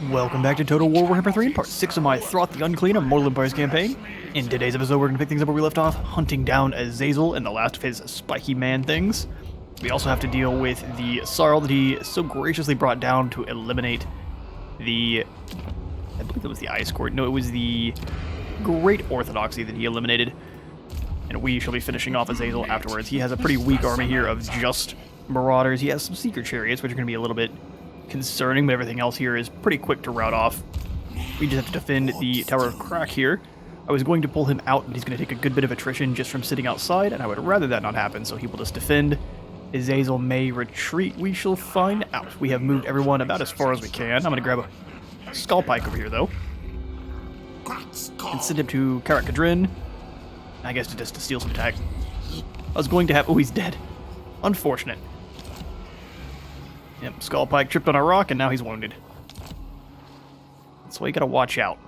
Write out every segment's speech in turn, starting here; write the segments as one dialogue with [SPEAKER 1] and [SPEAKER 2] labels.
[SPEAKER 1] Welcome back to Total War Warhammer 3 in part 6 of my Throt the Unclean Immortal Empires campaign. In today's episode, we're going to pick things up where we left off, hunting down Azazel and the last of his spiky man things. We also have to deal with the Sarl that he so graciously brought down to eliminate the... I believe it was the Ice Court. No, it was the Great Orthodoxy that he eliminated. And we shall be finishing off Azazel afterwards. He has a pretty weak army here of just Marauders. He has some Secret Chariots, which are going to be a little bit concerning, but everything else here is pretty quick to rout off. We just have to defend the Tower of Crack here. I was going to pull him out, and he's going to take a good bit of attrition just from sitting outside, and I would rather that not happen, so he will just defend. Azazel may retreat. We shall find out. We have moved everyone about as far as we can. I'm going to grab a Skull Pike over here, though, and send him to Karak Kadrin. I guess just to steal some tech. I was going to have... Oh, he's dead. Unfortunate. Yep, Skull Pike tripped on a rock, and now he's wounded. That's why you gotta watch out.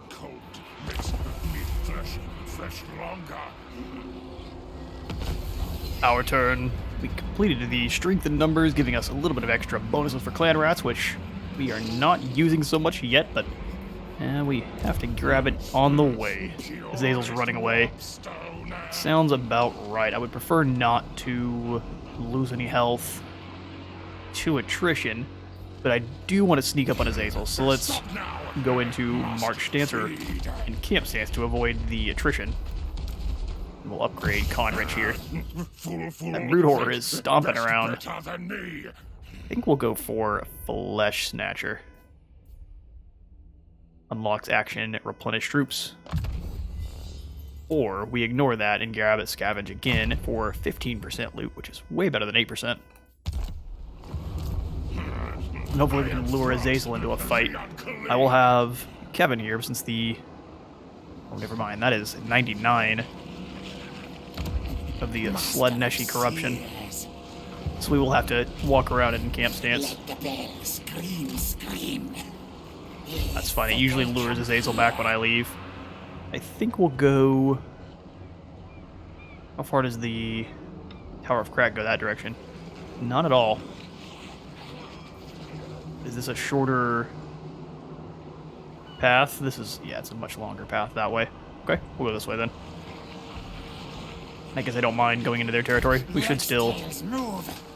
[SPEAKER 2] Cold makes me flesh longer.
[SPEAKER 1] Our turn. We completed the strength in numbers, giving us a little bit of extra bonuses for clan rats, which we are not using so much yet, but we have to grab it on the way. Azazel's running away. Sounds about right. I would prefer not to lose any health to attrition, but I do want to sneak up on Azazel, so let's go into march stance or in camp stance to avoid the attrition. We'll upgrade Conrich here. That Brood Horror is stomping around. I think we'll go for Flesh Snatcher. Unlocks action, replenish troops. Or we ignore that and grab it Scavenge again for 15% loot, which is way better than 8%. And hopefully we can lure Azazel into a fight. I will have Kevin here since the... Oh, never mind. That is 99 of the Sledneshi corruption. So we will have to walk around in camp stance. That's fine. It usually lures Azazel back when I leave. I think we'll go... How far does the Tower of Crack go that direction? Not at all. Is this a shorter path? This is, yeah, it's a much longer path that way. Okay, we'll go this way then. I guess I don't mind going into their territory. We should still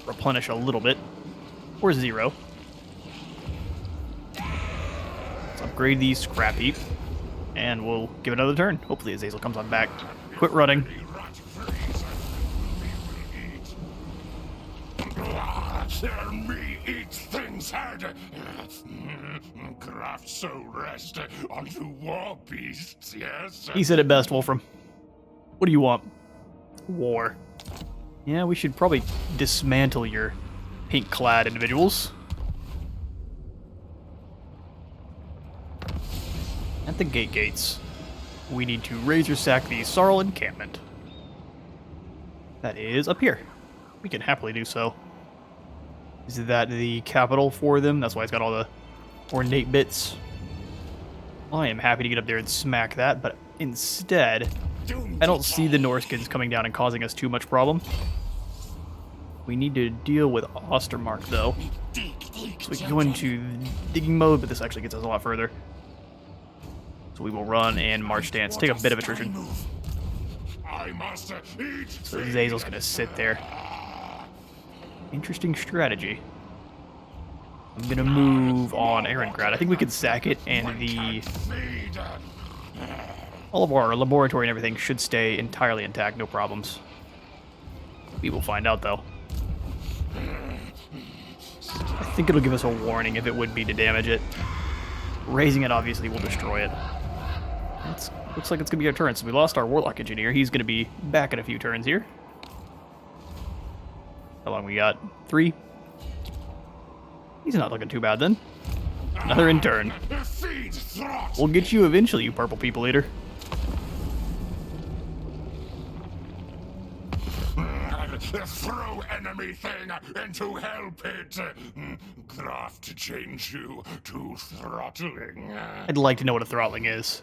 [SPEAKER 1] replenish a little bit. Or 0. Let's upgrade the Scrap Heap. And we'll give it another turn. Hopefully Azazel comes on back. Quit running.
[SPEAKER 2] Tell me eat things hard. Craft so rest unto war beasts, yes?
[SPEAKER 1] He said it best, Wolfram. What do you want? War. Yeah, we should probably dismantle your pink-clad individuals. At the gates, we need to razor sack the Sarl encampment. That is up here. We can happily do so. Is that the capital for them? That's why it's got all the ornate bits. I am happy to get up there and smack that, but instead, I don't see the Norskins coming down and causing us too much problem. We need to deal with Ostermark, though. So we can go into digging mode, but this actually gets us a lot further. So we will run and march stance. Take a bit of attrition. So Azazel's going to sit there. Interesting strategy. I'm going to move on Ehrengrad. I think we can sack it, and all of our laboratory and everything should stay entirely intact, no problems. We will find out, though. I think it'll give us a warning if it would be to damage it. Raising it obviously will destroy it. Looks like it's going to be our turn. So we lost our Warlock Engineer. He's going to be back in a few turns here. How long we got? 3? He's not looking too bad then. Another in turn. We'll get you eventually, you purple people eater.
[SPEAKER 2] Throw enemy thing into hell pit. Craft to change you to throttling.
[SPEAKER 1] I'd like to know what a throttling is.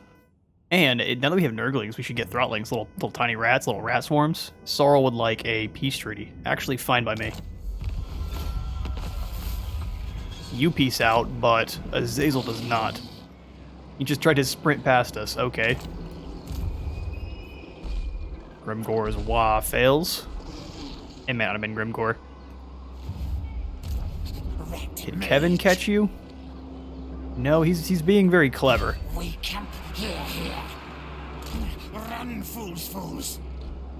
[SPEAKER 1] And now that we have Nurglings, we should get Throttlings, little tiny rats, little rat swarms. Sarl would like a peace treaty. Actually, fine by me. You peace out, but Azazel does not. He just tried to sprint past us. Okay. Grimgore's Wah fails. It may not have been Grimgore. Did Kevin catch you? No, he's being very clever.
[SPEAKER 2] We camp here. Run, fools.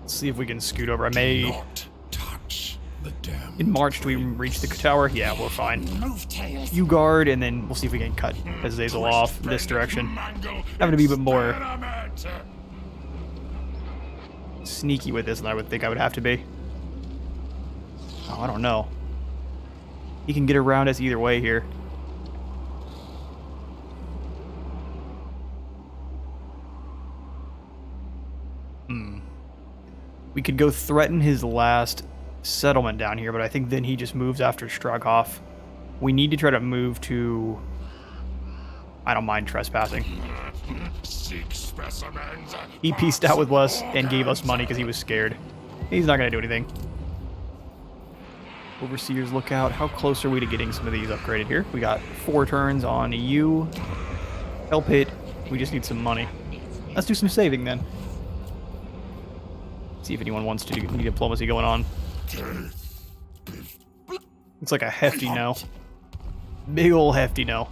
[SPEAKER 1] Let's see if we can scoot over. I may...
[SPEAKER 2] Not touch the dam.
[SPEAKER 1] In March, do we reach the tower? Yeah, we're fine.
[SPEAKER 2] Move tails.
[SPEAKER 1] You guard, and then we'll see if we can cut Azazel off in this direction. Having to be a bit more sneaky with this than I would think I would have to be. Oh, I don't know. He can get around us either way here. We could go threaten his last settlement down here, but I think then he just moves after Stroghoff. We need to try to move to... I don't mind trespassing.
[SPEAKER 2] Seek specimens.
[SPEAKER 1] He pieced out with us and gave us money because he was scared. He's not going to do anything. Overseer's Lookout. How close are we to getting some of these upgraded here? We got 4 turns on you. Help hit. We just need some money. Let's do some saving then. See if anyone wants to do any diplomacy going on. Looks like a hefty no. Big ol' hefty no.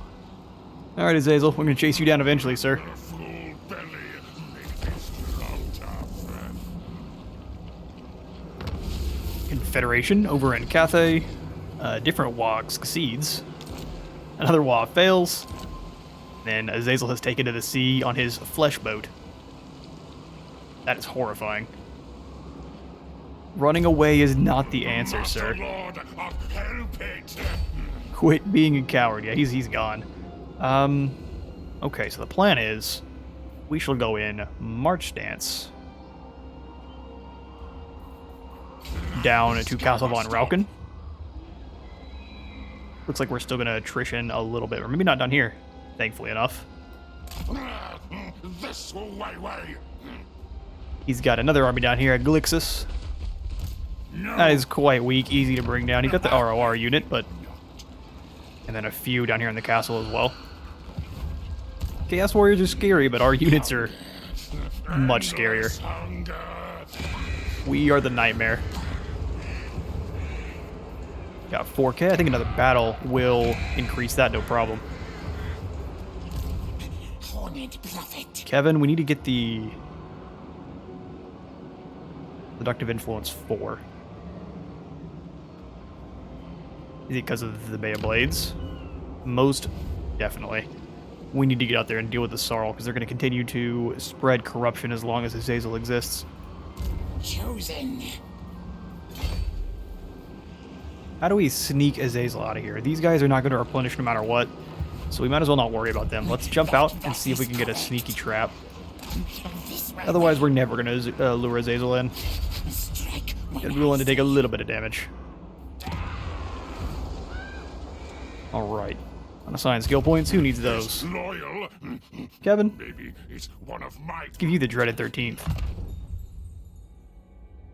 [SPEAKER 1] Alright, Azazel, we're gonna chase you down eventually, sir. Confederation over in Cathay. Different Wah succeeds. Another Wah fails. Then Azazel has taken to the sea on his flesh boat. That is horrifying. Running away is not the answer, sir. Quit being a coward. Yeah, he's gone. Okay, so the plan is we shall go in March Stance. Down to Castle von Rauken. Looks like we're still going to attrition a little bit. Or maybe not down here, thankfully enough.
[SPEAKER 2] This way.
[SPEAKER 1] He's got another army down here at Glixus. That is quite weak, easy to bring down. He got the ROR unit, but... And then a few down here in the castle as well. Chaos Warriors are scary, but our units are much scarier. We are the nightmare. Got 4K. I think another battle will increase that, no problem. Kevin, we need to get the... Seductive Influence 4. Is it because of the Bay of Blades? Most definitely. We need to get out there and deal with the Sarl, because they're going to continue to spread corruption as long as Azazel exists.
[SPEAKER 2] Chosen.
[SPEAKER 1] How do we sneak Azazel out of here? These guys are not going to replenish no matter what, so we might as well not worry about them. Let's jump out and see if we can get a sneaky trap. Otherwise, we're never going to lure Azazel in. Gotta be willing to take a little bit of damage. Alright. Unassigned skill points. Who needs those?
[SPEAKER 2] Loyal.
[SPEAKER 1] Kevin?
[SPEAKER 2] Maybe it's one of my...
[SPEAKER 1] Give you the dreaded 13th.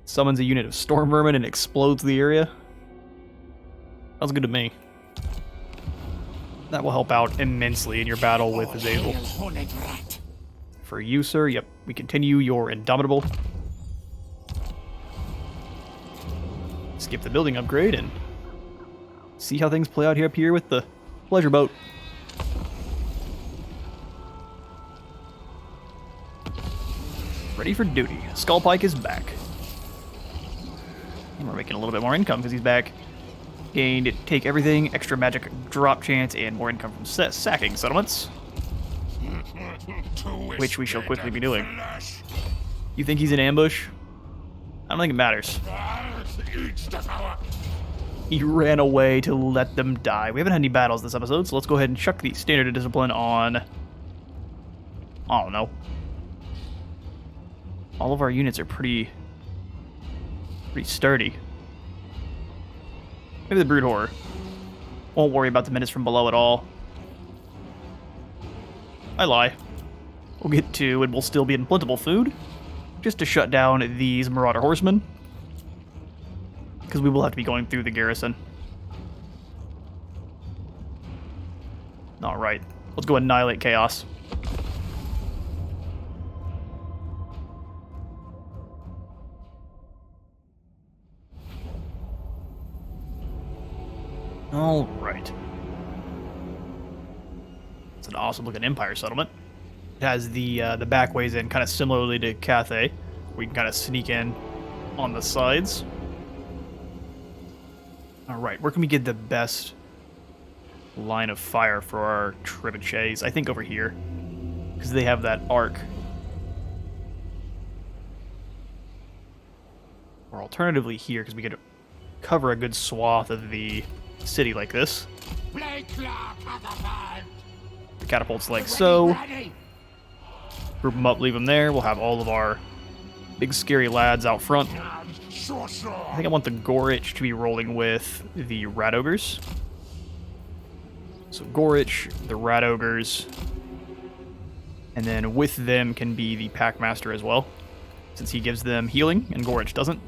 [SPEAKER 1] Summons a unit of storm vermin and explodes the area. Sounds good to me. That will help out immensely in your battle with Azazel. For you, sir, yep, we continue your Indomitable. Skip the building upgrade and see how things play out here up here with the pleasure boat. Ready for duty. Skullpike is back. And we're making a little bit more income because he's back. Gained take everything, extra magic drop chance, and more income from sacking settlements. Which we shall quickly be doing. You think he's in ambush? I don't think it matters. He ran away to let them die. We haven't had any battles this episode, so let's go ahead and chuck the standard of discipline on... I don't know. All of our units are pretty sturdy. Maybe the Brood Horror. Won't worry about the minutes from below at all. I lie. We'll get to, and we'll still be in plentiful food, just to shut down these Marauder Horsemen, because we will have to be going through the garrison. Alright, let's go annihilate chaos. Alright. It's an awesome looking Empire settlement. It has the back ways in, kind of similarly to Cathay, where you can kind of sneak in on the sides. Alright, where can we get the best line of fire for our trebuchets? I think over here, because they have that arc. Or alternatively here, because we could cover a good swath of the city like this. The catapults like so. Group them up, leave them there. We'll have all of our big scary lads out front. I think I want the Gorich to be rolling with the Rat Ogres. So Gorich, the Rat Ogres, and then with them can be the Packmaster as well, since he gives them healing and Gorich doesn't.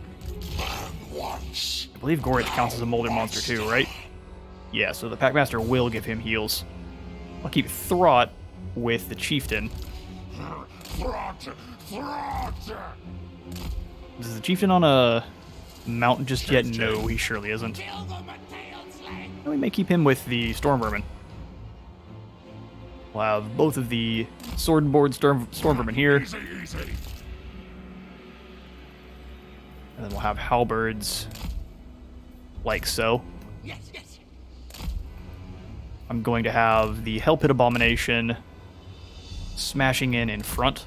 [SPEAKER 1] I believe Gorich counts as a Molder monster too, right? Yeah, so the Packmaster will give him heals. I'll keep Throt with the Chieftain. Is the Chieftain on a mountain just yet? No, he surely isn't. We may keep him with the Storm Vermin. We'll have both of the Sword and Board Storm Vermin here. And then we'll have Halberds like so. I'm going to have the Hell Pit Abomination smashing in front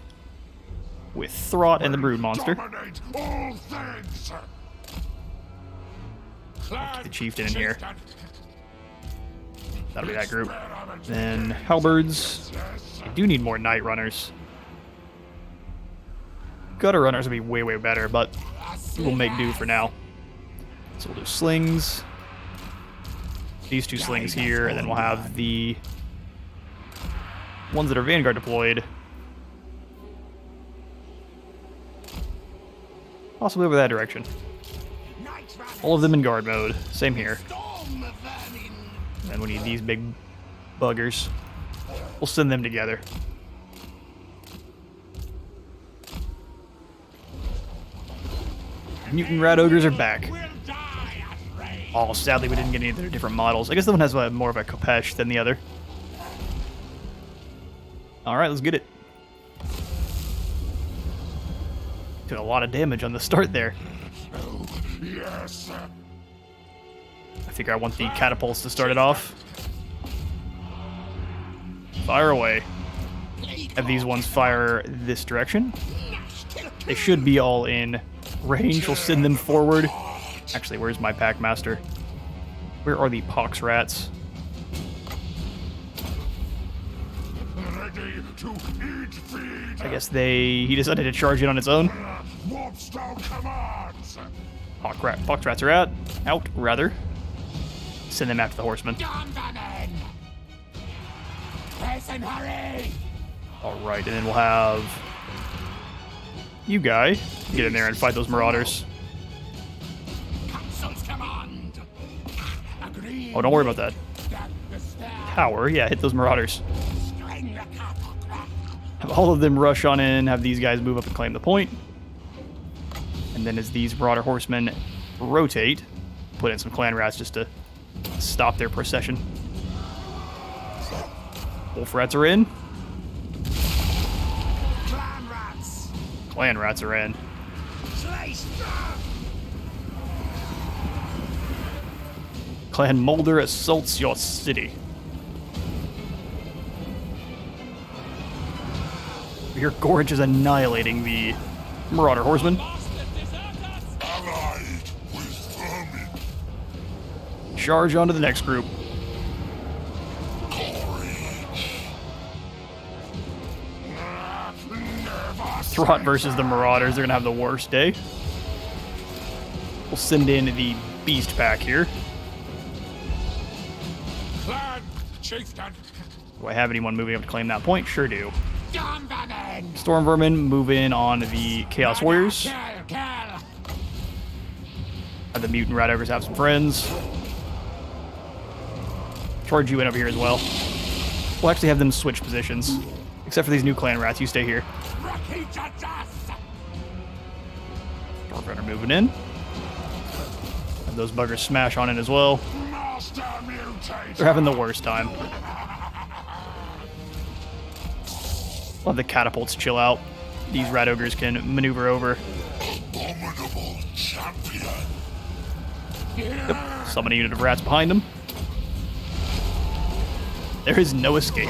[SPEAKER 1] with Throt and the Brood Monster. I'll keep the Chieftain in here. That'll be that group. Then Halberds. I do need more Night Runners. Gutter Runners would be way, way better, but we'll make do for now. So we'll do slings. These two slings here, and then we'll have the ones that are Vanguard deployed. Possibly over that direction. All of them in guard mode. Same here. And we need these big buggers. We'll send them together. Mutant Rat Ogres are back. Oh, sadly we didn't get any of their different models. I guess the one has more of a Kopesh than the other. Alright, let's get it. Took a lot of damage on the start there.
[SPEAKER 2] Yes.
[SPEAKER 1] I figure I want the catapults to start it off. Fire away. Have these ones fire this direction. They should be all in range. We'll send them forward. Actually, where's my Packmaster? Where are the Pox Rats?
[SPEAKER 2] Ready to eat feed.
[SPEAKER 1] I guess he decided to charge in on its own.
[SPEAKER 2] Warpstone commands.
[SPEAKER 1] Pox Rats are out, rather. Send them after the Horsemen. Alright, and then we'll have you guy get in there and fight those Marauders. Oh, don't worry about that. Tower, yeah, hit those Marauders. Have all of them rush on in, have these guys move up and claim the point. And then as these Marauder Horsemen rotate, put in some Clan Rats just to stop their procession. Wolf Rats are in. Clan Rats are in. Clan Molder assaults your city. Your Gorge is annihilating the Marauder Horsemen.
[SPEAKER 2] Allied with vermin.
[SPEAKER 1] Charge onto the next group. Throt versus the Marauders. They're going to have the worst day. We'll send in the Beast Pack here. Do I have anyone moving up to claim that point? Sure do. Storm Vermin move in on the Chaos Warriors. Have the Mutant Rat Ogres have some friends. Charge you in over here as well. We'll actually have them switch positions. Except for these new clan rats, you stay here. Stormrunner moving in. And those buggers smash on in as well. They're having the worst time. We'll have the catapults chill out. These rat ogres can maneuver over.
[SPEAKER 2] Abominable champion.
[SPEAKER 1] Yep. Summon a unit of rats behind them. There is no escape.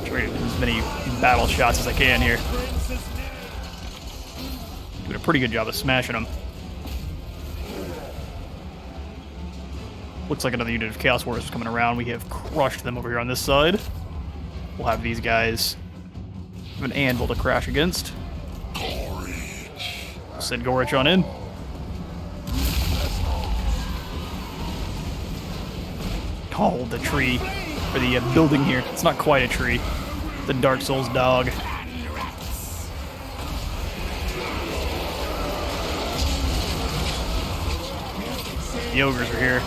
[SPEAKER 1] Try to do as many battle shots as I can here. Doing a pretty good job of smashing them. Looks like another unit of Chaos Warriors is coming around. We have crushed them over here on this side. We'll have these guys have an anvil to crash against. Send Gorich on in. Oh, the tree. Or the building here. It's not quite a tree. The Dark Souls dog. The ogres are here.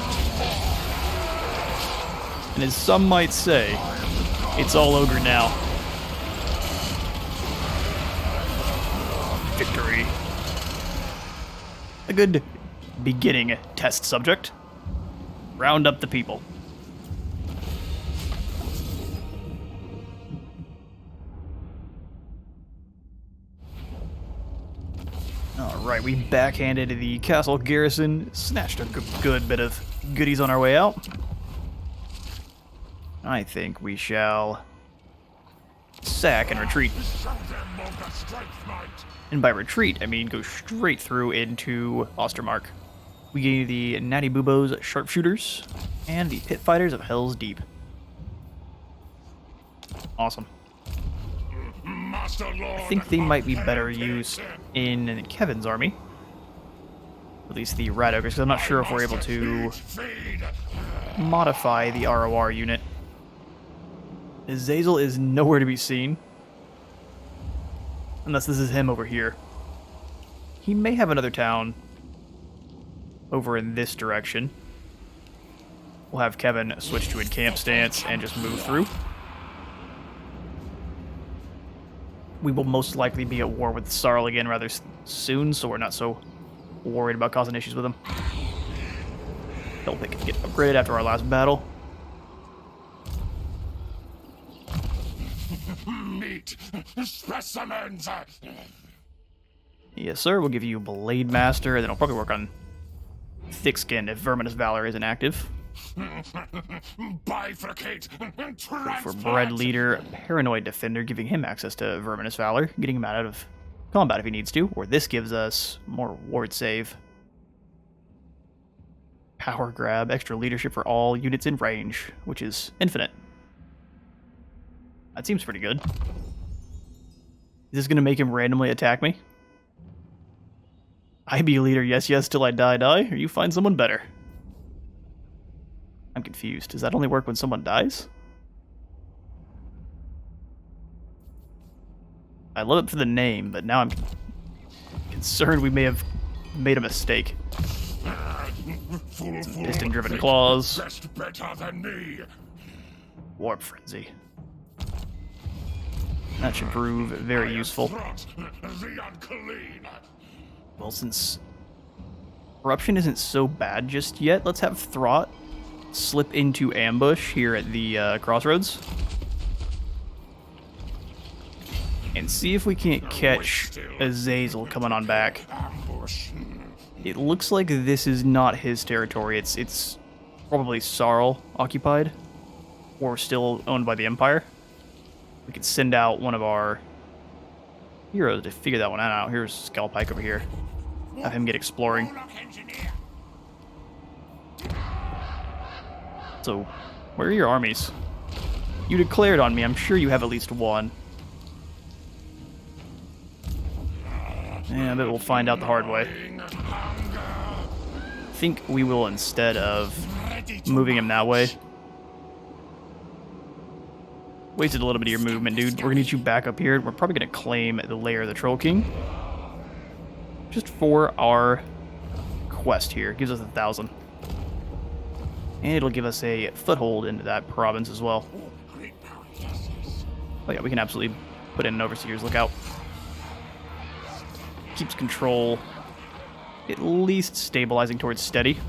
[SPEAKER 1] And as some might say, it's all ogre now. Victory. A good beginning test subject. Round up the people. Alright, we backhanded the castle garrison, snatched a good bit of goodies on our way out. I think we shall sack and retreat. And by retreat, I mean go straight through into Ostermark. We gain the Natty Boobos Sharpshooters and the Pit Fighters of Hell's Deep. Awesome. I think they might be better used in Kevin's army. At least the Rat Ogres, because I'm not sure if we're able to modify the ROR unit. Azazel is nowhere to be seen. Unless this is him over here. He may have another town over in this direction. We'll have Kevin switch to a camp stance and just move through. We will most likely be at war with Sarl again rather soon, so we're not so worried about causing issues with him. Don't think it can get upgraded after our last battle.
[SPEAKER 2] Meat specimens.
[SPEAKER 1] Yes, sir. We'll give you Blade Master, and then I'll probably work on Thick Skin if Verminous Valor isn't active.
[SPEAKER 2] Bifurcate.
[SPEAKER 1] For Bread Leader, Paranoid Defender, giving him access to Verminous Valor, getting him out of combat if he needs to, or this gives us more ward save. Power Grab, extra leadership for all units in range, which is infinite. That seems pretty good. Is this going to make him randomly attack me? I be a leader, yes, yes, till I die, die, or you find someone better. I'm confused. Does that only work when someone dies? I love it for the name, but now I'm concerned we may have made a mistake. Piston-driven claws. Warp Frenzy. That should prove very useful. Well, since Corruption isn't so bad just yet, let's have Throt slip into ambush here at the crossroads. And see if we can't catch Azazel coming on back. It looks like this is not his territory. It's probably Sarl occupied, or still owned by the Empire. We could send out one of our heroes to figure that one out. Here's Skullpike over here. Have him get exploring. So, where are your armies? You declared on me. I'm sure you have at least one. Yeah, I bet we'll find out the hard way. I think we will, instead of moving him that way. Wasted a little bit of your movement, dude. We're gonna get you back up here. We're probably gonna claim the lair of the Troll King. Just for our quest here. It gives us 1,000. And it'll give us a foothold into that province as well. Oh yeah, we can absolutely put in an Overseer's Lookout. Keeps control at least stabilizing towards steady.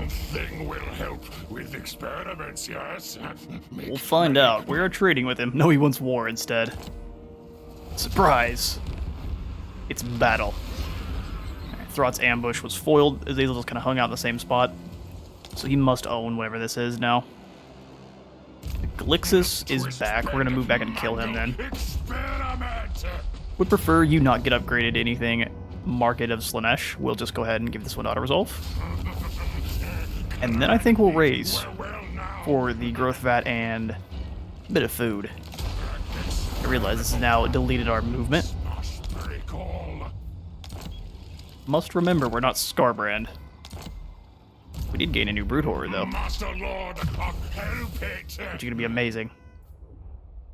[SPEAKER 2] Thing will help with experiments, yes?
[SPEAKER 1] We'll find out. We are trading with him. No, he wants war instead. Surprise! It's battle. Throt's ambush was foiled. Azazel just kind of hung out in the same spot. So he must own whatever this is now. Glixus is back. We're going to move back and kill him then. Would prefer you not get upgraded to anything Market of Slanesh. We'll just go ahead and give this one auto-resolve. And then I think we'll raise for the growth vat and a bit of food. I realize this has now deleted our movement. Must remember, we're not Scarbrand. We did gain a new Brute Horror, though. Which is going to be amazing.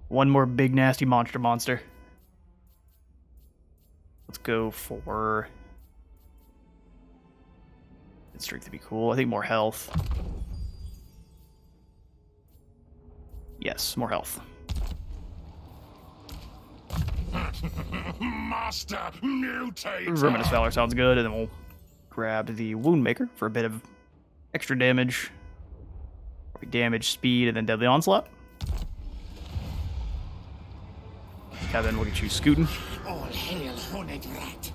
[SPEAKER 1] One more big, nasty monster. Let's go for... Strength to be cool. I think more health. Yes, more health.
[SPEAKER 2] Master Mutator.
[SPEAKER 1] Verminous Valor sounds good, and then we'll grab the Woundmaker for a bit of extra damage. Damage, speed, and then Deadly Onslaught. Kevin, we'll get you scooting.
[SPEAKER 3] All hail, horned rat.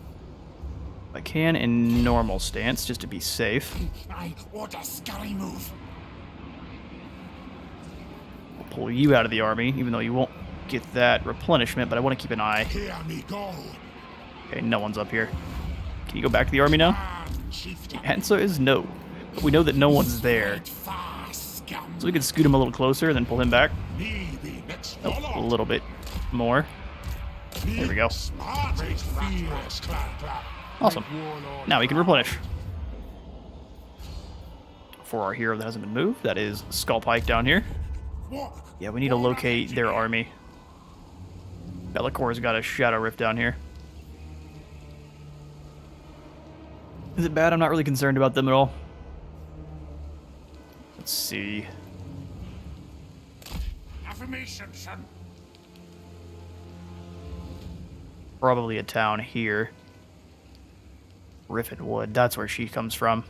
[SPEAKER 1] If I can, in normal stance, just to be safe.
[SPEAKER 3] I order scurry move.
[SPEAKER 1] We'll pull you out of the army, even though you won't get that replenishment, but I want to keep an eye.
[SPEAKER 3] Hear me go.
[SPEAKER 1] Okay, no one's up here. Can you go back to the army now? The answer is no. But we know that no one's there. So we can scoot him a little closer and then pull him back. Oh, a little bit more. There we go. Awesome. Now we can replenish. For our hero that hasn't been moved, that is Skullpike down here. Yeah, we need to locate their army. Bellacor's got a Shadow Rift down here. Is it bad? I'm not really concerned about them at all. Let's see.
[SPEAKER 2] Affirmation, son.
[SPEAKER 1] Probably a town here. Riffin Wood, that's where she comes from.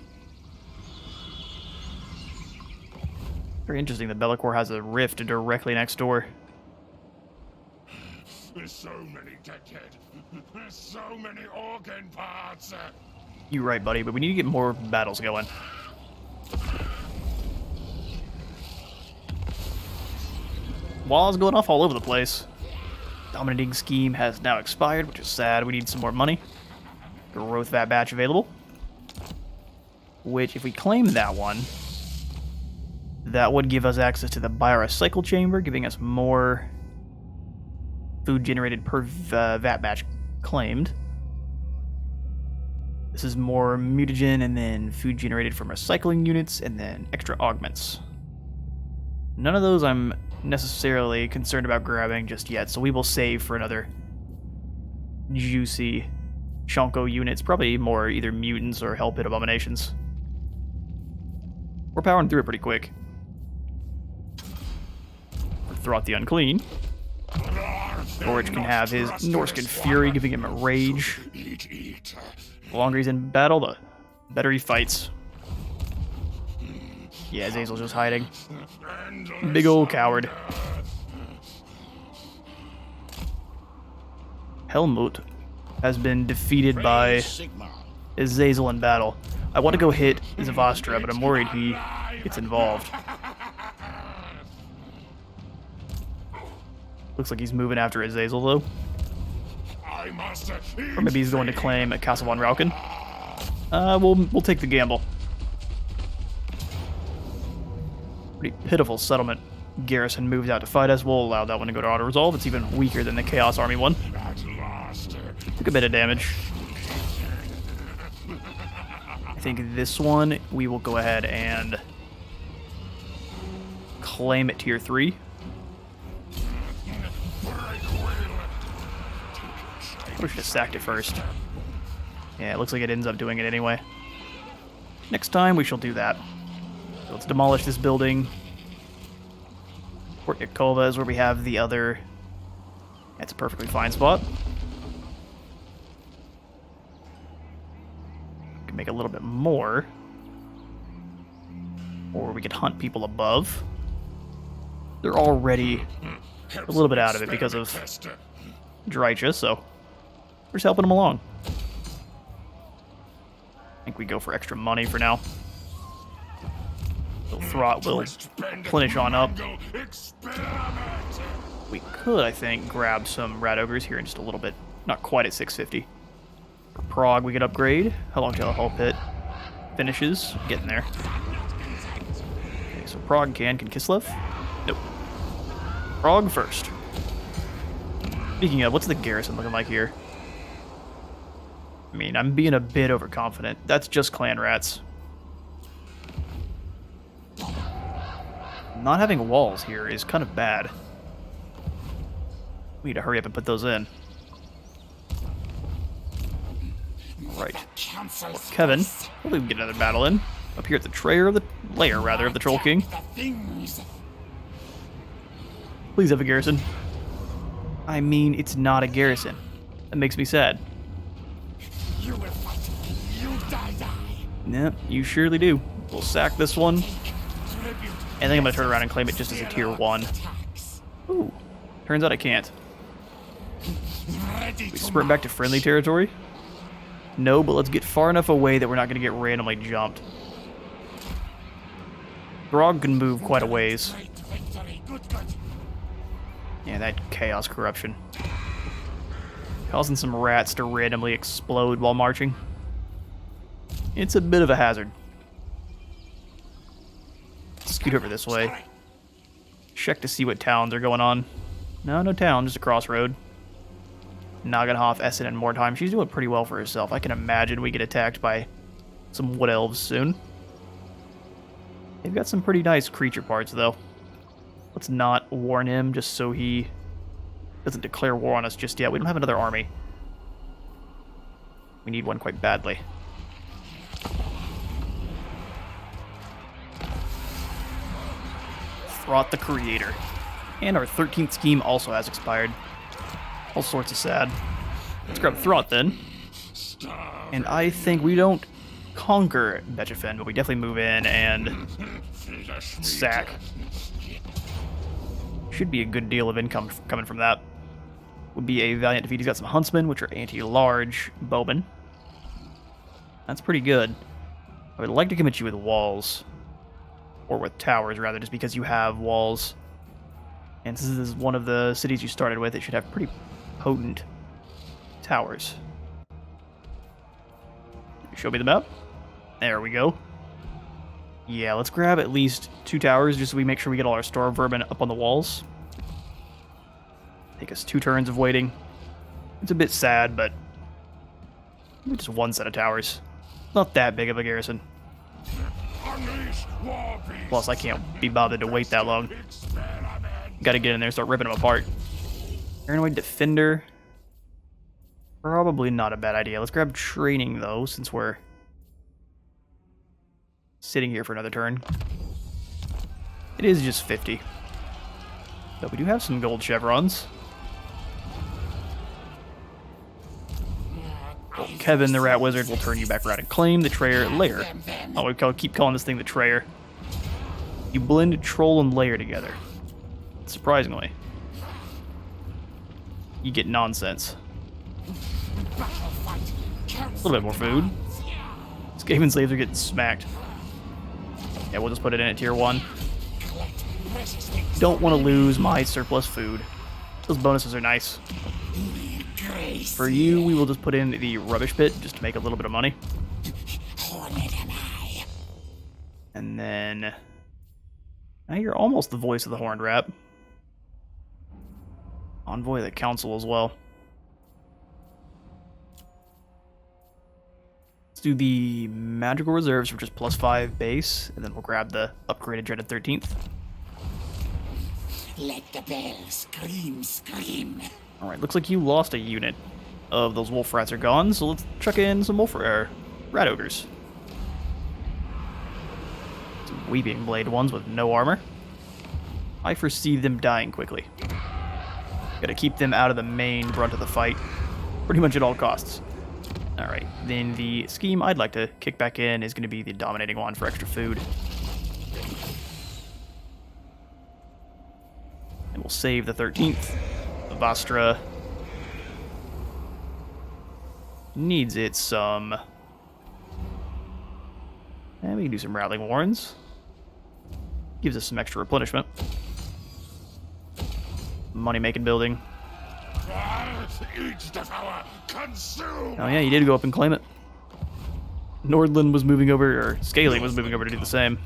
[SPEAKER 1] Very interesting that Be'lakor has a rift directly next door.
[SPEAKER 2] There's so many dead. There's so many organ parts.
[SPEAKER 1] You're right, buddy, but we need to get more battles going. Walls going off all over the place. Dominating Scheme has now expired, which is sad. We need some more money. Growth Vat Batch available. Which, if we claim that one, that would give us access to the Biorecycle Chamber, giving us more food generated per vat batch claimed. This is more mutagen, and then food generated from recycling units, and then extra augments. None of those I'm necessarily concerned about grabbing just yet, so we will save for another juicy Shonko units, probably more either mutants or Hell Pit Abominations. We're powering through it pretty quick. Throt the Unclean. Gorge can have his Norskin Fury, giving him a rage. The longer he's in battle, the better he fights. Yeah, Azazel's just hiding. Big old coward. Helmut has been defeated by Azazel in battle. I want to go hit Zavastra, but I'm worried he gets involved. Looks like he's moving after Azazel, though. Or maybe he's going to claim Castle von Rauken. We'll take the gamble. Pretty pitiful settlement. Garrison moves out to fight us. We'll allow that one to go to auto-resolve. It's even weaker than the Chaos Army one. Took a bit of damage. I think this one, we will go ahead and claim it tier 3. We should have sacked it first. Yeah, it looks like it ends up doing it anyway. Next time we shall do that. So let's demolish this building. Fort Yakova is where we have the other... That's a perfectly fine spot. We can make a little bit more. Or we could hunt people above. They're already a little bit out of it because of Drycha, so we're just helping them along. I think we go for extra money for now. So Throt will replenish on up. We could, I think, grab some Rat Ogres here in just a little bit. Not quite at 650. For Prague, we could upgrade. How long till the Hull Pit finishes? Getting there. Okay, so Prague can Kislev? Nope. Prague first. Speaking of, what's the garrison looking like here? I mean, I'm being a bit overconfident. That's just clan rats. Not having walls here is kind of bad. We need to hurry up and put those in. Alright. Kevin. Hopefully we can get another battle in. Up here at the lair of the Troll King. Please have a garrison. I mean, it's not a garrison. That makes me sad.
[SPEAKER 3] You will fight. You die.
[SPEAKER 1] Yep, you surely do. We'll sack this one. I think I'm going to turn around and claim it just as a tier 1. Ooh. Turns out I can't. We sprint back to friendly territory? No, but let's get far enough away that we're not going to get randomly jumped. Grog can move quite a ways. Yeah, that chaos corruption. Causing some rats to randomly explode while marching. It's a bit of a hazard. Scoot over this way. Check to see what towns are going on. No town, just a crossroad. Naganhof, Essen, and Mordheim. She's doing pretty well for herself. I can imagine we get attacked by some wood elves soon. They've got some pretty nice creature parts, though. Let's not warn him just so he doesn't declare war on us just yet. We don't have another army. We need one quite badly. Throt the Creator. And our 13th scheme also has expired. All sorts of sad. Let's grab Throt then. And I think we don't conquer Bechefen, but we definitely move in and sack. Should be a good deal of income coming from that. Would be a valiant defeat. He's got some huntsmen, which are anti-large bowmen. That's pretty good. I would like to commit you with walls. Or with towers, rather, just because you have walls. And since this is one of the cities you started with, it should have pretty potent towers. Show me the map. There we go. Yeah, let's grab at least 2 towers just so we make sure we get all our storm vermin up on the walls. Take us 2 turns of waiting. It's a bit sad, but maybe just 1 set of towers. Not that big of a garrison. Plus, I can't be bothered to wait that long. Gotta get in there and start ripping them apart. Paranoid Defender. Probably not a bad idea. Let's grab Training, though, since we're sitting here for another turn. It is just 50. But we do have some gold chevrons. Well, Kevin, the Rat Wizard, will turn you back around and claim the lair. Oh, we keep calling this thing the Trayer. You blend Troll and Lair together. Surprisingly. You get nonsense. A little bit more food. Skaven slaves are getting smacked. Yeah, we'll just put it in at tier 1. Don't want to lose my surplus food. Those bonuses are nice. For you, we will just put in the rubbish pit just to make a little bit of money. And then... Now you're almost the voice of the Horned Rat. Envoy of the Council as well. Let's do the Magical Reserves for just +5 base, and then we'll grab the upgraded Dreaded 13th.
[SPEAKER 3] Let the bells scream.
[SPEAKER 1] Alright, looks like you lost a unit of those wolf rats are gone, so let's chuck in some rat ogres. Some weeping blade ones with no armor. I foresee them dying quickly. Gotta keep them out of the main brunt of the fight, pretty much at all costs. Alright, then the scheme I'd like to kick back in is going to be the dominating one for extra food. And we'll save the 13th. The Vastra needs it some. And we can do some Rattling Warrens. Gives us some extra replenishment. Money-making building.
[SPEAKER 2] Each devour, consume.
[SPEAKER 1] Oh yeah, you did go up and claim it. Nordland was moving over, or Scaling was moving over to do the same.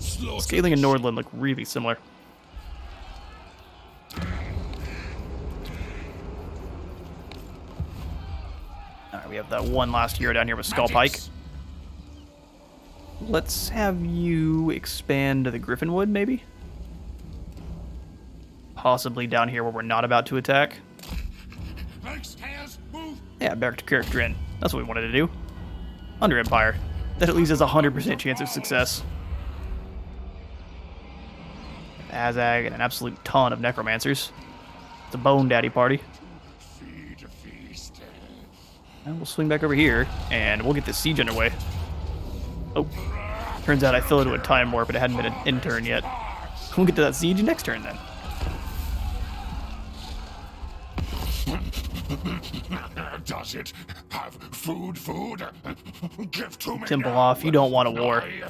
[SPEAKER 1] Scaling and Nordland look really similar. Alright, we have that one last hero down here with Skullpike. Let's have you expand to the Griffinwood, maybe? Possibly down here where we're not about to attack. Yeah, back to character in. That's what we wanted to do. Under Empire. That at least has a 100% chance of success. Azag and an absolute ton of necromancers. It's a bone daddy party.
[SPEAKER 2] Feed a feast.
[SPEAKER 1] And we'll swing back over here, and we'll get this siege underway. Oh, turns out I fell into a time warp, but it hadn't been an end turn yet. We'll get to that siege next turn then.
[SPEAKER 2] Does it have food? Give to me.
[SPEAKER 1] Temple
[SPEAKER 2] now.
[SPEAKER 1] off, you don't want a war.
[SPEAKER 2] I-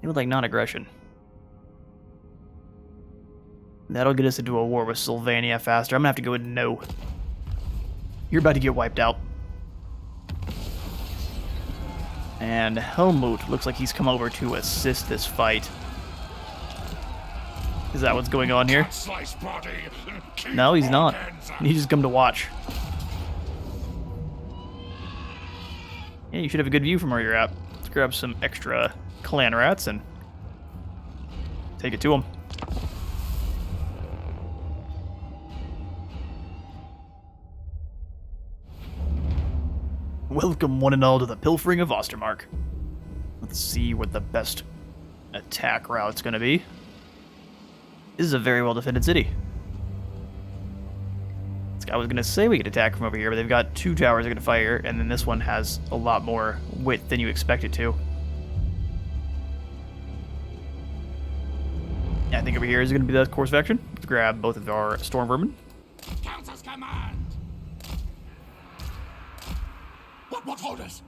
[SPEAKER 1] It would like non-aggression. That'll get us into a war with Sylvania faster. I'm gonna have to go with no. You're about to get wiped out. And Helmut looks like he's come over to assist this fight. Is that what's going on here?
[SPEAKER 2] Slice body. Keep
[SPEAKER 1] No, he's not.
[SPEAKER 2] organs.
[SPEAKER 1] He's just come to watch. Yeah, you should have a good view from where you're at. Let's grab some extra clan rats and take it to them. Welcome one and all to the Pilfering of Ostermark. Let's see what the best attack route's gonna be. This is a very well defended city. I was gonna say we could attack from over here, but they've got 2 towers they're gonna fire, and then this one has a lot more width than you expect it to. Yeah, I think over here is gonna be the course faction. Let's grab both of our storm vermin.
[SPEAKER 3] Council's command. What orders?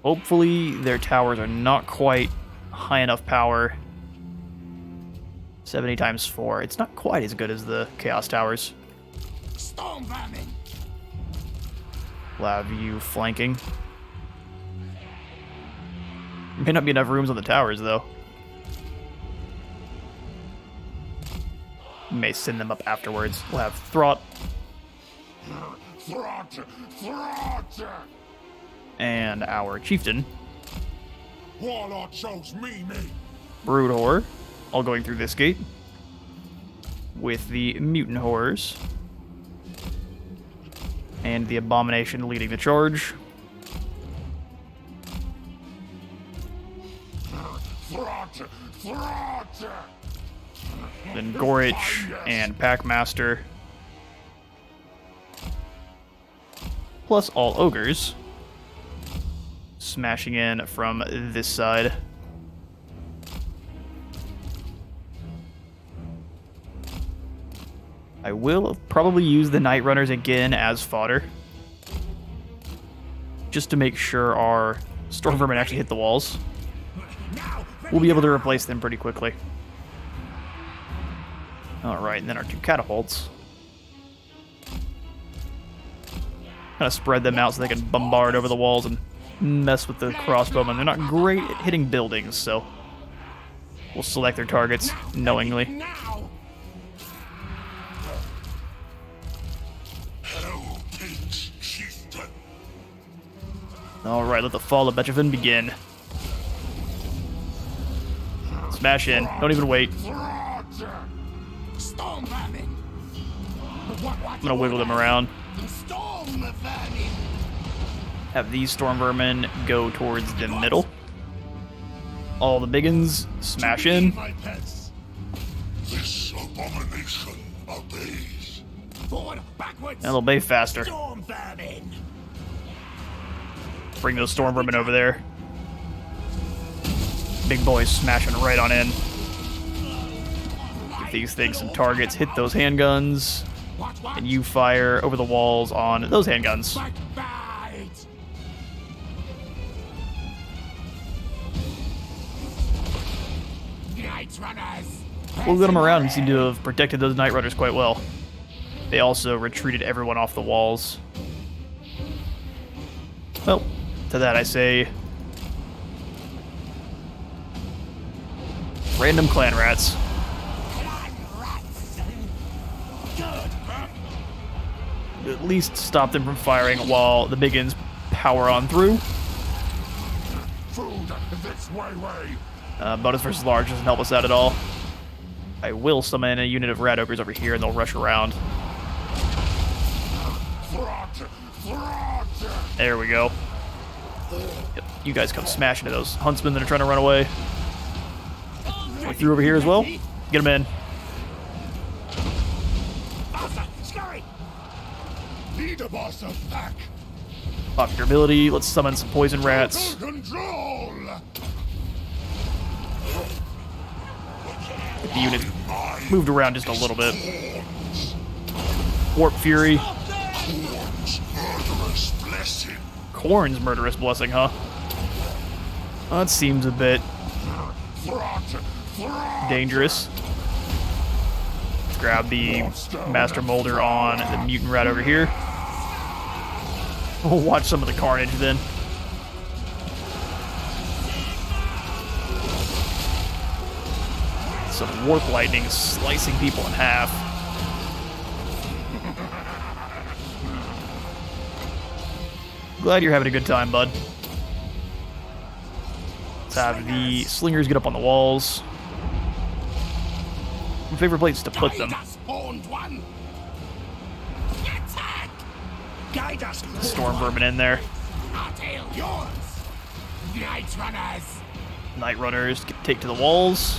[SPEAKER 1] Hopefully their towers are not quite high enough power. 70 times 4. It's not quite as good as the Chaos Towers.
[SPEAKER 3] Storm vermin.
[SPEAKER 1] We'll have you flanking. May not be enough rooms on the towers, though. May send them up afterwards. We'll have Throt
[SPEAKER 2] Throt.
[SPEAKER 1] and our Chieftain,
[SPEAKER 2] Warlord chose me.
[SPEAKER 1] Brood Horror, all going through this gate. With the Mutant Horrors. And the Abomination leading the charge.
[SPEAKER 2] Throt.
[SPEAKER 1] Then Gorich and Packmaster. Plus all ogres. Smashing in from this side. I will probably use the Night Runners again as fodder. Just to make sure our Storm Vermin actually hit the walls. We'll be able to replace them pretty quickly. Alright, and then our 2 catapults. Kind of spread them out so they can bombard over the walls and mess with the crossbowmen. They're not great at hitting buildings, so we'll select their targets knowingly.
[SPEAKER 3] Now.
[SPEAKER 1] Alright, let the fall of Betchefin begin. Smash in. Don't even wait.
[SPEAKER 3] Storm vermin. What?
[SPEAKER 1] I'm gonna wiggle them around.
[SPEAKER 3] Storm vermin.
[SPEAKER 1] Have these storm vermin go towards the middle. All the biggins smash in.
[SPEAKER 3] My pets.
[SPEAKER 2] This abomination obeys.
[SPEAKER 3] Forward, backwards.
[SPEAKER 1] And they'll obey faster.
[SPEAKER 3] Storm vermin.
[SPEAKER 1] Bring those storm vermin over there. Big boys smashing right on in. Give these things some targets. Hit those handguns.
[SPEAKER 3] What?
[SPEAKER 1] And you fire over the walls on those handguns.
[SPEAKER 3] Bite. Night runners.
[SPEAKER 1] We'll get them around and seem to have protected those Night Runners quite well. They also retreated everyone off the walls. Well, to that I say... random clan rats. At least stop them from firing while the biggins power on through.
[SPEAKER 2] Food this way.
[SPEAKER 1] Bonus versus large doesn't help us out at all. I will summon a unit of rat ogres over here and they'll rush around.
[SPEAKER 2] Throt.
[SPEAKER 1] There we go. Yep, you guys come smash into those huntsmen that are trying to run away. We're through over here as well. Get them in.
[SPEAKER 3] Scurry.
[SPEAKER 2] Need a boss of pack.
[SPEAKER 1] Pop your ability. Let's summon some poison rats.
[SPEAKER 2] Control.
[SPEAKER 1] The unit moved around just a little bit. Warp Fury.
[SPEAKER 2] Murderous blessing.
[SPEAKER 1] Korn's murderous blessing, huh? That seems a bit
[SPEAKER 2] Throt.
[SPEAKER 1] dangerous. Let's grab the Master Molder on the mutant rat over here. We'll watch some of the carnage then. Some warp lightning slicing people in half. Glad you're having a good time, bud. Let's have the slingers get up on the walls. My favorite place to put them.
[SPEAKER 3] Guide us, horned one. Attack. Guide us.
[SPEAKER 1] Storm vermin in there.
[SPEAKER 3] Our tail yours. Night runners.
[SPEAKER 1] Night runners get take to the walls.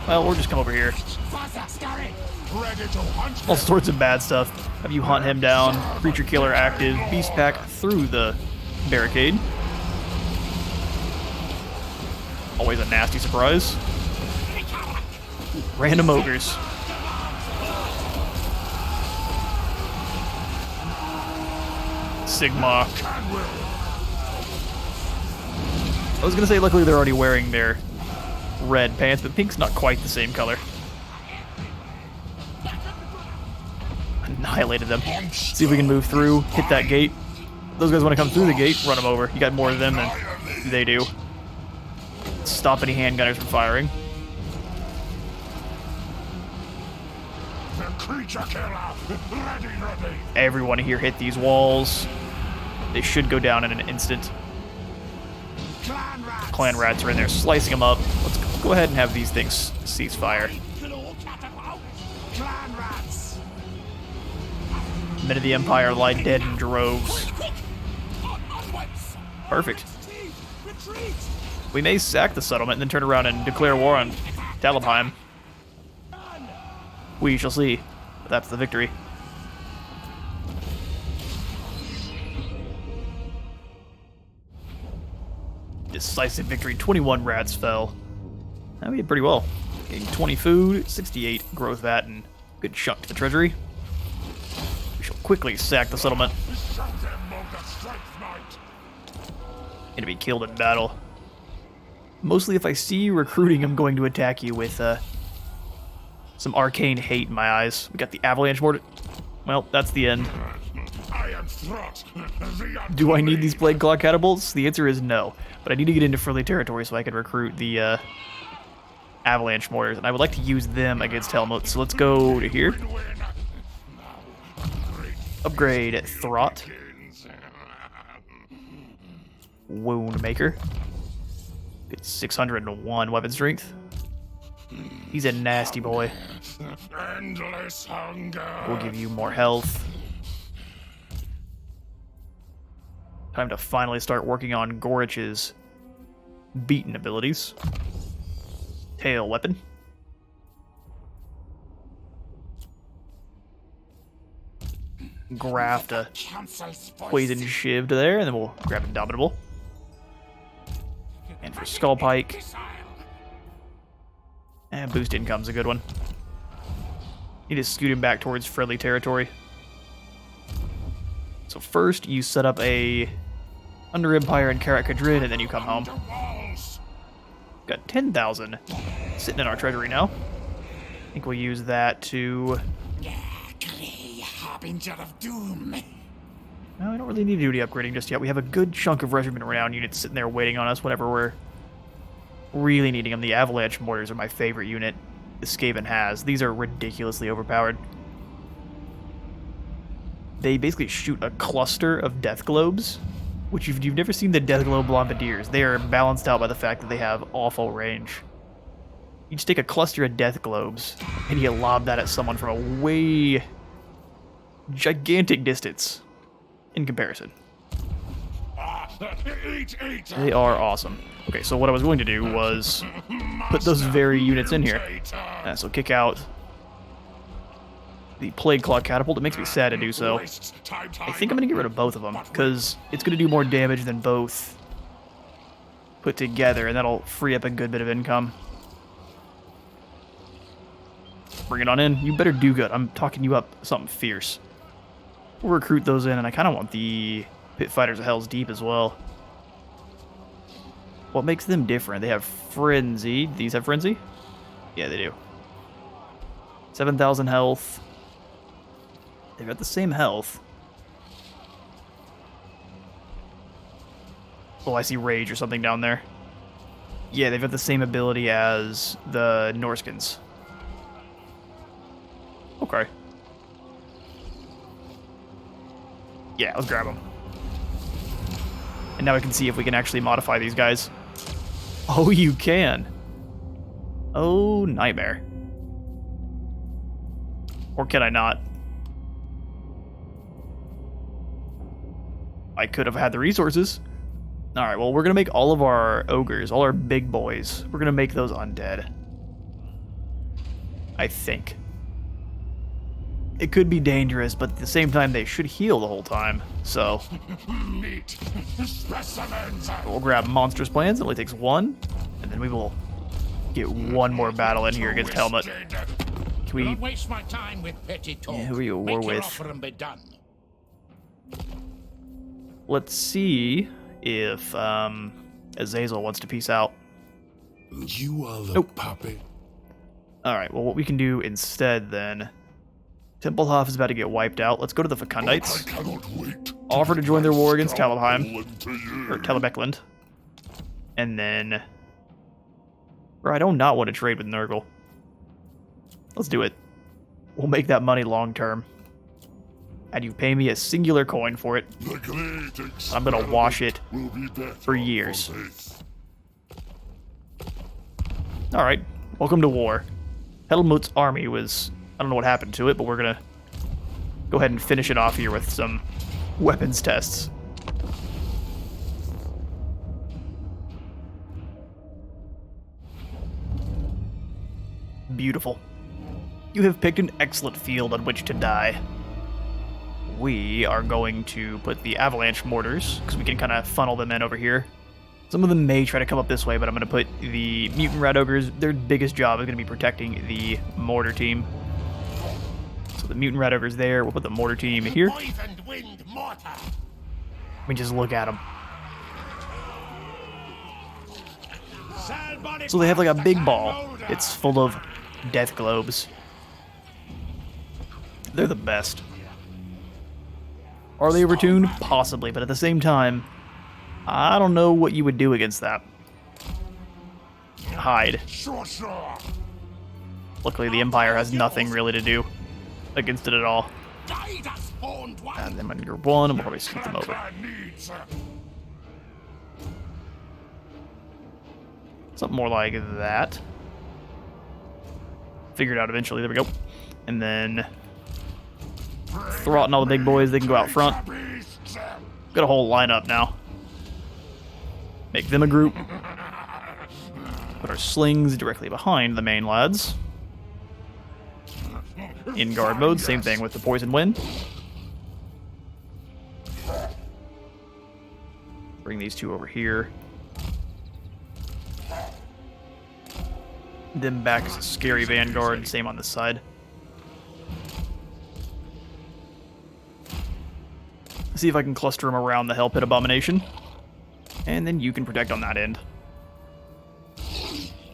[SPEAKER 1] Well, we'll just come over here.
[SPEAKER 3] Faster, scurry.
[SPEAKER 2] Ready to hunt.
[SPEAKER 1] All sorts of bad stuff. Have you hunt him down. Creature killer active. Beast pack through the barricade. Always a nasty surprise. Random ogres. Sigma. I was gonna say luckily they're already wearing their red pants, but pink's not quite the same color. Annihilated them. See if we can move through, hit that gate. Those guys want to come through the gate, run them over. You got more of them than they do. Stop any handgunners from firing.
[SPEAKER 2] The creature killer. Ready.
[SPEAKER 1] Everyone here hit these walls. They should go down in an instant.
[SPEAKER 3] Clan rats.
[SPEAKER 1] Clan rats are in there slicing them up. Let's go ahead and have these things cease fire.
[SPEAKER 3] Clan rats.
[SPEAKER 1] Men of the Empire lie dead in droves.
[SPEAKER 3] Quick. Onwards.
[SPEAKER 1] Perfect.
[SPEAKER 3] Retreat.
[SPEAKER 1] We may sack the settlement and then turn around and declare war on Talabheim. We shall see. But that's the victory. Decisive victory. 21 rats fell. That we did pretty well. Getting 20 food, 68 growth vat, and good chunk to the treasury. We shall quickly sack the settlement.
[SPEAKER 2] Show them Moga Strike Knight.
[SPEAKER 1] And be killed in battle. Mostly if I see you recruiting, I'm going to attack you with some arcane hate in my eyes. We got the Avalanche Mortar. Well, that's the end.
[SPEAKER 2] I am Throt.
[SPEAKER 1] Do I need these Plague Claw catapults? The answer is no. But I need to get into friendly territory so I can recruit the Avalanche Mortars. And I would like to use them against Helmut. So let's go to here. Upgrade Throt. Wound Maker. Get 601 weapon strength. He's a nasty boy.
[SPEAKER 2] Endless hunger.
[SPEAKER 1] We'll give you more health. Time to finally start working on Gorich's beaten abilities. Tail weapon. Graft a poison shiv to there, and then we'll grab Indomitable. And for Skull Pike. And boost income's a good one. Need to scoot him back towards friendly territory. So first, you set up a Under Empire and Karat Kadrin, and then you come home. Got 10,000 sitting in our treasury now. I think we'll use that to...
[SPEAKER 3] Grey harbinger of doom.
[SPEAKER 1] No, I don't really need to do the upgrading just yet. We have a good chunk of regiment renown units sitting there waiting on us whenever we're really needing them. The Avalanche mortars are my favorite unit the Skaven has. These are ridiculously overpowered. They basically shoot a cluster of death globes, which if you've never seen the death globe bombardiers, they are balanced out by the fact that they have awful range. You just take a cluster of death globes and you lob that at someone from a way gigantic distance in comparison. They are awesome. Okay, so what I was going to do was put those very units in here. So kick out the Plague Claw Catapult. It makes me sad to do so. I think I'm going to get rid of both of them, because it's going to do more damage than both put together, and that'll free up a good bit of income. Bring it on in. You better do good. I'm talking you up something fierce. We'll recruit those in, and I kind of want the Pit Fighters of Hell's Deep as well. What makes them different? They have Frenzy. These have Frenzy? Yeah, they do. 7,000 health. They've got the same health. Oh, I see Rage or something down there. Yeah, they've got the same ability as the Norskins. Okay. Yeah, let's grab them. And now we can see if we can actually modify these guys. Oh, you can. Oh, nightmare. Or can I not? I could have had the resources. Alright, well, we're going to make all of our ogres, all our big boys, we're going to make those undead. I think. It could be dangerous, but at the same time, they should heal the whole time, so...
[SPEAKER 2] Meat specimens.
[SPEAKER 1] We'll grab Monstrous Plans, it only takes one, and then we will get one more battle in here against Helmut. Can we...
[SPEAKER 3] Don't waste my time with petty talk.
[SPEAKER 1] Yeah, who are you at war
[SPEAKER 3] Make your
[SPEAKER 1] with?
[SPEAKER 3] offer and be done.
[SPEAKER 1] Let's see if Azazel wants to peace out.
[SPEAKER 2] You are the
[SPEAKER 1] Nope.
[SPEAKER 2] puppet.
[SPEAKER 1] Alright, well, what we can do instead, then... Templehof is about to get wiped out. Let's go to the Fecundites.
[SPEAKER 2] I cannot wait.
[SPEAKER 1] Offer to join their war against Talabheim.
[SPEAKER 2] Talabheim.
[SPEAKER 1] Or Telebeckland. And then... Or I do not want to trade with Nurgle. Let's do it. We'll make that money long term. And you pay me a singular coin for it. I'm gonna wash it for years. Alright, welcome to war. Helmut's army was... I don't know what happened to it, but we're gonna go ahead and finish it off here with some weapons tests. Beautiful. You have picked an excellent field on which to die. We are going to put the Avalanche mortars, because we can kind of funnel them in over here. Some of them may try to come up this way, but I'm going to put the Mutant Rat Ogres. Their biggest job is going to be protecting the mortar team. So the Mutant Rat Ogres there. We'll put the mortar team here.
[SPEAKER 3] Poisoned wind mortar.
[SPEAKER 1] We just look at them. So they have like a big ball. It's full of death globes. They're the best. Are they overtuned? Possibly, but at the same time, I don't know what you would do against that. Hide.
[SPEAKER 2] Sure.
[SPEAKER 1] Luckily, the Empire has nothing really to do against it at all.
[SPEAKER 3] Guide us, horned one.
[SPEAKER 1] And then under one, and we'll probably scoot them over. Something more like that. Figure it out eventually. There we go. And then Throt and all the big boys, they can go out front. Got a whole lineup now. Make them a group. Put our slings directly behind the main lads. In guard mode, same thing with the poison wind. Bring these two over here. Them back as a scary vanguard, same on this side. See if I can cluster them around the Hell Pit Abomination. And then you can protect on that end.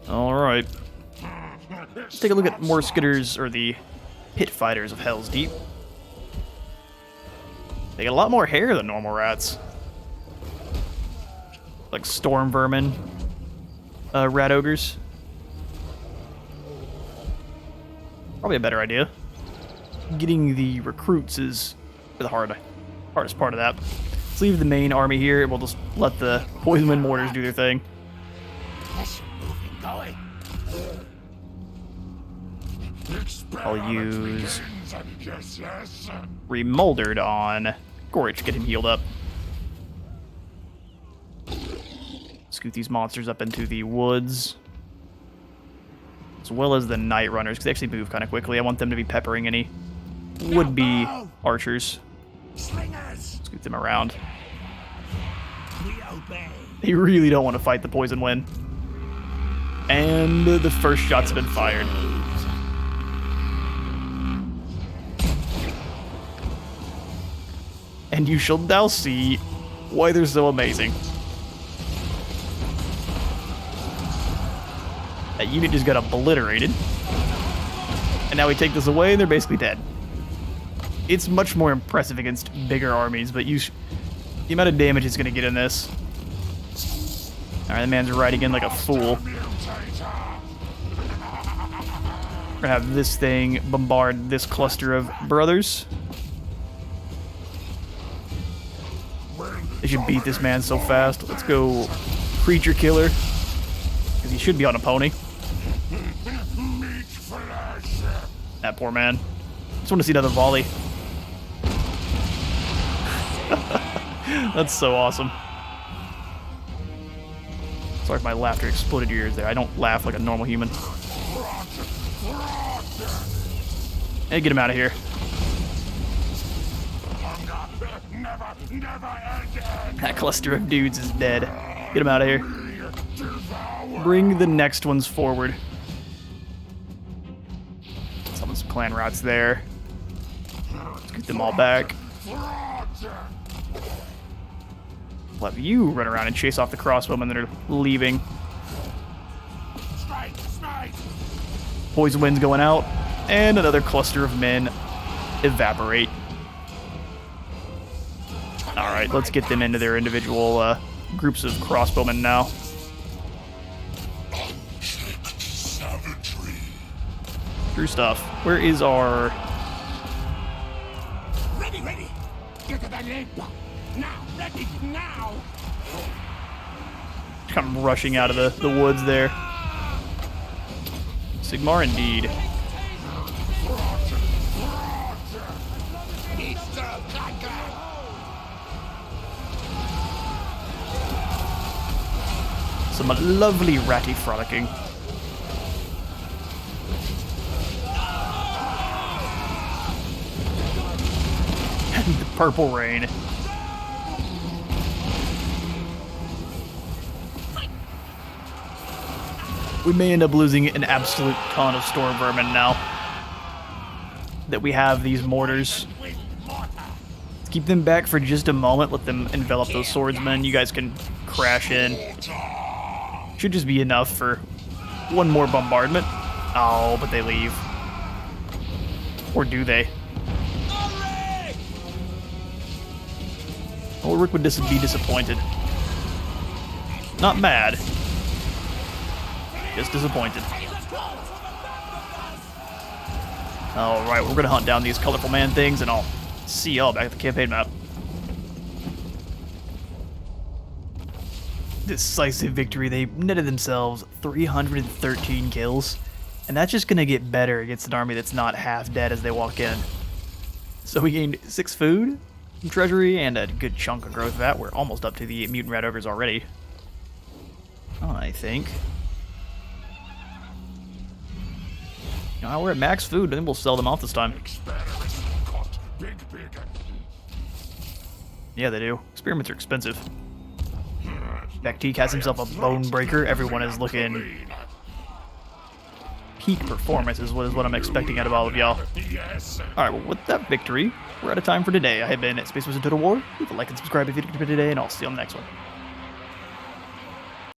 [SPEAKER 1] Alright. Let's take a look at Morskitters, or the Pit Fighters of Hell's Deep. They get a lot more hair than normal rats. Like storm vermin. Rat ogres. Probably a better idea. Getting the recruits is the hardest part of that. Let's leave the main army here. We'll just let the poison wind mortars do their thing. I'll use Remoldered on Gorich, get him healed up. Scoot these monsters up into the woods. As well as the Night Runners, because they actually move kind of quickly. I want them to be peppering any would-be archers. Scoot them around. They really don't want to fight the poison wind. And the first shots have been fired. And you shall now see why they're so amazing. That unit just got obliterated. And now we take this away and they're basically dead. It's much more impressive against bigger armies, but the amount of damage it's going to get in this. Alright, the man's riding in like a fool. We're gonna have this thing bombard this cluster of brothers. They should beat this man so fast. Let's go Creature Killer. Because he should be on a pony. That poor man. Just want to see another volley. That's so awesome. Sorry if my laughter exploded your ears there. I don't laugh like a normal human. Hey, get him out of here. That cluster of dudes is dead. Get him out of here. Bring the next ones forward. Summon some clan rats there. Let's get them all back. We'll have you run around and chase off the crossbowmen that are leaving. Poison wind's going out, and another cluster of men evaporate. Alright, let's get them into their individual groups of crossbowmen now. True stuff. Where is our...
[SPEAKER 3] Ready. Get to the leg. Now, ready, now.
[SPEAKER 1] Come rushing out of the woods there. Sigmar indeed. Some lovely ratty frolicking. And the purple rain. We may end up losing an absolute ton of storm vermin now that we have these mortars. Let's keep them back for just a moment. Let them envelop those swordsmen. You guys can crash in. Should just be enough for one more bombardment. Oh, but they leave. Or do they? Ulrich would be disappointed. Not mad. Just disappointed. Alright, we're gonna hunt down these colorful man things and I'll see y'all back at the campaign map. Decisive victory. They netted themselves 313 kills. And that's just gonna get better against an army that's not half dead as they walk in. So we gained 6 food, some treasury and a good chunk of growth of that. We're almost up to the mutant rat ogres already, I think. Now we're at max food, and then we'll sell them off this time.
[SPEAKER 2] Experiments cost big.
[SPEAKER 1] Yeah, they do. Experiments are expensive. Bactique has himself a bone breaker. Everyone is looking peak performance is what I'm expecting out of all of y'all.
[SPEAKER 2] Yes.
[SPEAKER 1] Alright, well, with that victory, we're out of time for today. I have been at Space Wizard Total War. Leave a like and subscribe if you did today, and I'll see you on the next one.